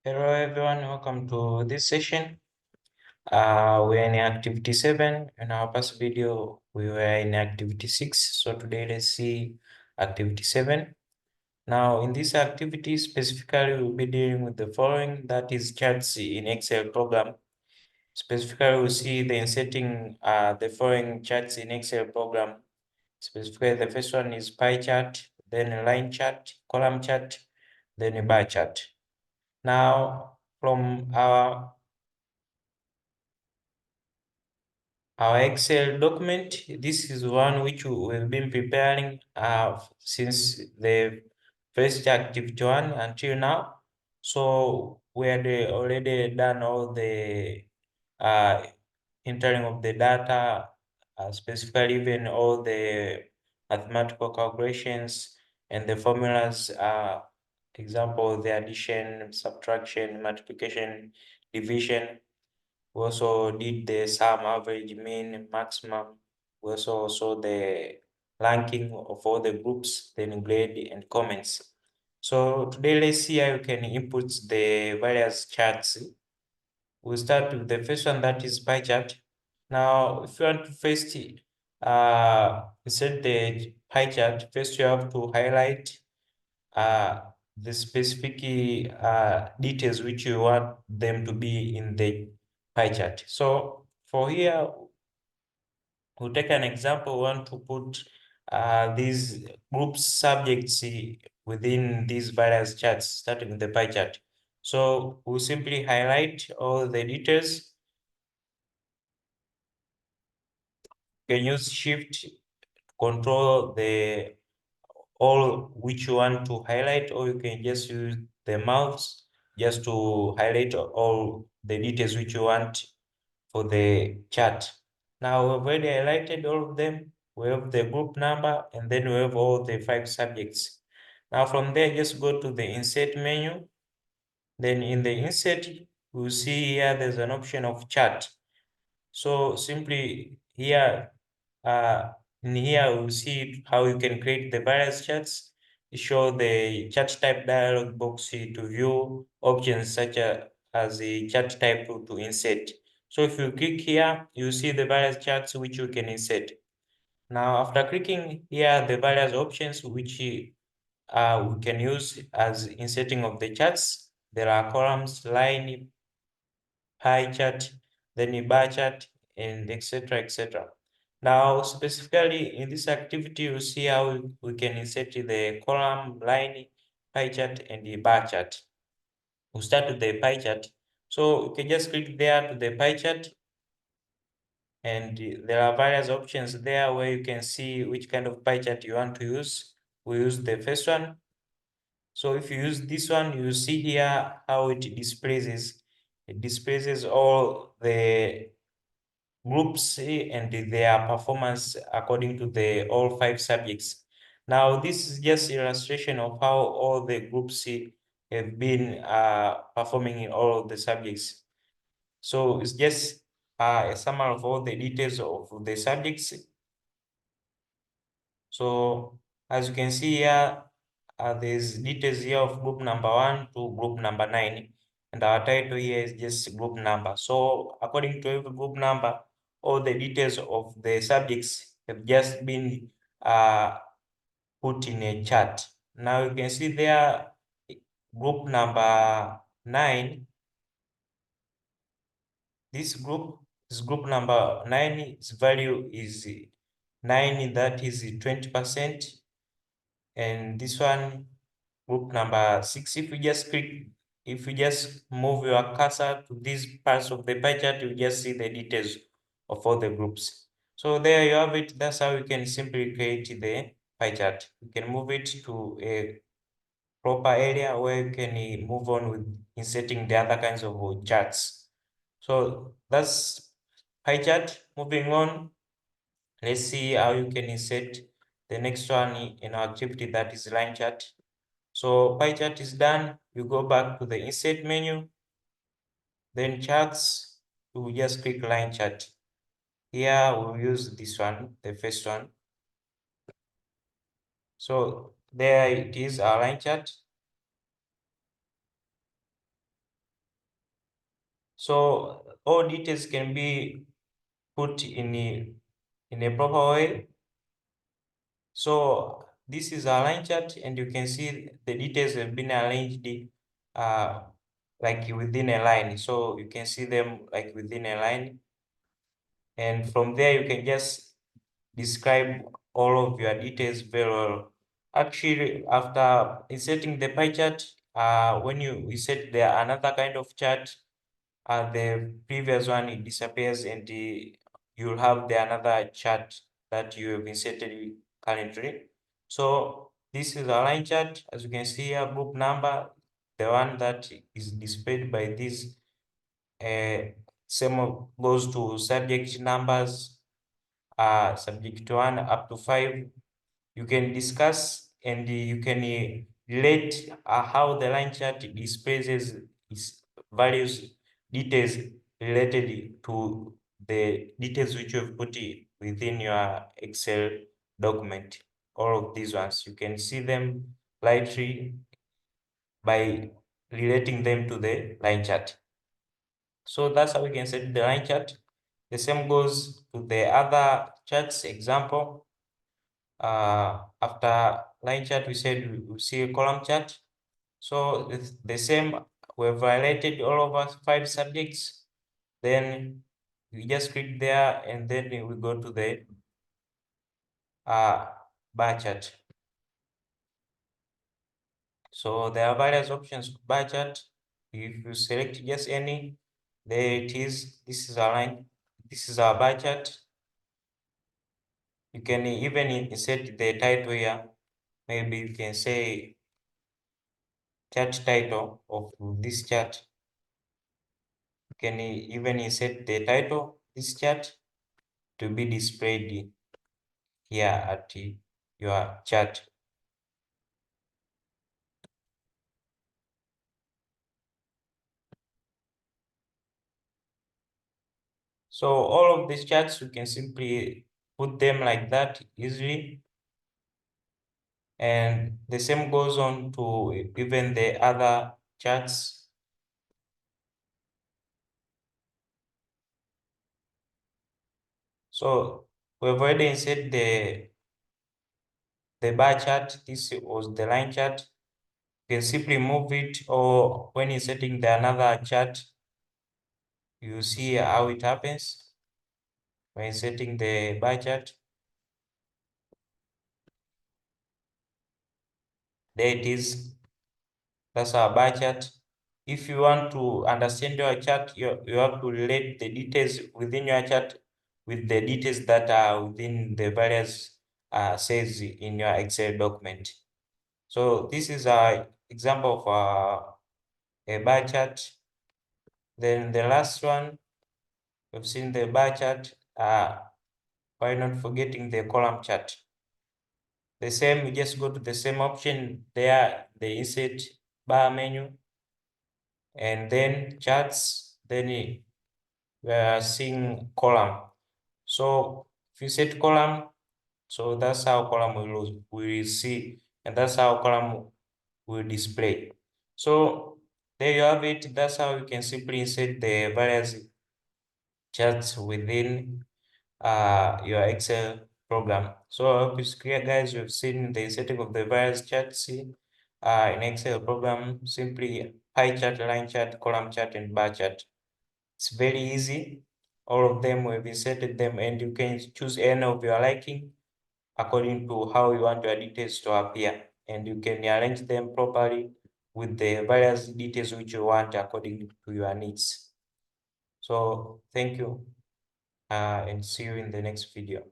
Hello everyone, welcome to this session. We're in activity 7. In our past video, we were in activity 6. So today let's see activity 7. Now in this activity, specifically we'll be dealing with the following, that is charts in Excel program. Specifically, we'll see the inserting the following charts in Excel program. Specifically, the first one is pie chart, then a line chart, column chart, then a bar chart. Now, from our Excel document, this is one which we've been preparing since the first activity 1 until now. So we had already done all the uh, entering of the data, specifically even all the mathematical calculations and the formulas, example, the addition, subtraction, multiplication, division. We also did the sum, average, mean, maximum. We also saw the ranking of all the groups, then grade and comments. So today let's see how you can input the various charts. We'll start with the first one, that is pie chart. Now, if you want to first insert the pie chart, first you have to highlight uh, the specific details which you want them to be in the pie chart. So for here, we'll take an example. We want to put these group subjects within these various charts, starting with the pie chart. So we'll simply highlight all the details. You can use Shift, control the all which you want to highlight, or you can just use the mouse just to highlight all the details which you want for the chart. Now we've already highlighted all of them. We have the group number and then we have all the 5 subjects. Now from there, just go to the insert menu. Then in the insert, we'll see here there's an option of chart. So simply here, in here we'll see how you can create the various charts. Show the chart type dialog box to view options such as the chart type to insert. So if you click here, you see the various charts which you can insert. Now after clicking here, the various options which we can use as inserting of the charts. There are columns, line, pie chart, then a bar chart, and etc. etc. Now, specifically in this activity, you see how we can insert the column, line, pie chart, and the bar chart. We'll start with the pie chart. So you can just click there to the pie chart, and there are various options there where you can see which kind of pie chart you want to use. We use the first one. So if you use this one, you see here how it displays. It displays all the groups and their performance according to the all 5 subjects. Now, this is just illustration of how all the groups have been performing in all of the subjects. So it's just a summary of all the details of the subjects. So as you can see here, there's details here of group number 1 to group number 9. And our title here is just group number. So according to every group number, all the details of the subjects have just been put in a chart. Now you can see there, group number 9. This group is group number 9. Its value is 9, that is 20%. And this one, group number 6, if you just move your cursor to these parts of the pie chart, you just see the details of all the groups. So there you have it. That's how you can simply create the pie chart. You can move it to a proper area where you can move on with inserting the other kinds of charts. So that's pie chart. Moving on, let's see how you can insert the next one in our activity, that is line chart. So pie chart is done. You go back to the insert menu, then charts, you just click line chart. Here we'll use this one, the first one. So there it is, our line chart. So all details can be put in a proper way. So this is a line chart, and you can see the details have been arranged like within a line. So you can see them like within a line, and from there you can just describe all of your details very well. Actually, after inserting the pie chart, when you insert there another kind of chart, the previous one it disappears, and you'll have the another chart that you have inserted currently. So this is a line chart. As you can see here, group number, the one that is displayed by this same goes to subject numbers, subject 1 up to 5. You can discuss and you can relate how the line chart displays its values details related to the details which you have put within your Excel document. All of these ones, you can see them lightly by relating them to the line chart. So that's how we can set the line chart. The same goes to the other charts example. After line chart, we said we see a column chart. So it's the same, we have highlighted all of our 5 subjects. Then we just click there, and then we go to the bar chart. So there are various options for bar chart. If you select just any, there it is. This is our line. This is our bar chart. You can even insert the title here. Maybe you can say chart title of this chart. You can even insert the title this chart to be displayed here at your chart. So all of these charts, you can simply put them like that easily. And the same goes on to even the other charts. So we've already inserted the bar chart. This was the line chart. You can simply move it, or when inserting the another chart, you see how it happens when inserting the bar chart. There it is. That's our bar chart. If you want to understand your chart, you have to relate the details within your chart with the details that are within the various cells in your Excel document. So this is an example of a bar chart. Then the last one, we've seen the bar chart. Why not forgetting the column chart? The same, you just go to the same option there, the insert bar menu, and then charts, then we are seeing column. So if you set column, so that's how column will see, and that's how column will display. So there you have it. That's how you can simply insert the various charts within your Excel program. So I hope it's clear, guys. We've seen the setting of the various charts in Excel program. Simply pie chart, line chart, column chart, and bar chart. It's very easy. All of them, we've inserted them, and you can choose any of your liking according to how you want your details to appear, and you can arrange them properly with the various details which you want according to your needs. So thank you, and see you in the next video.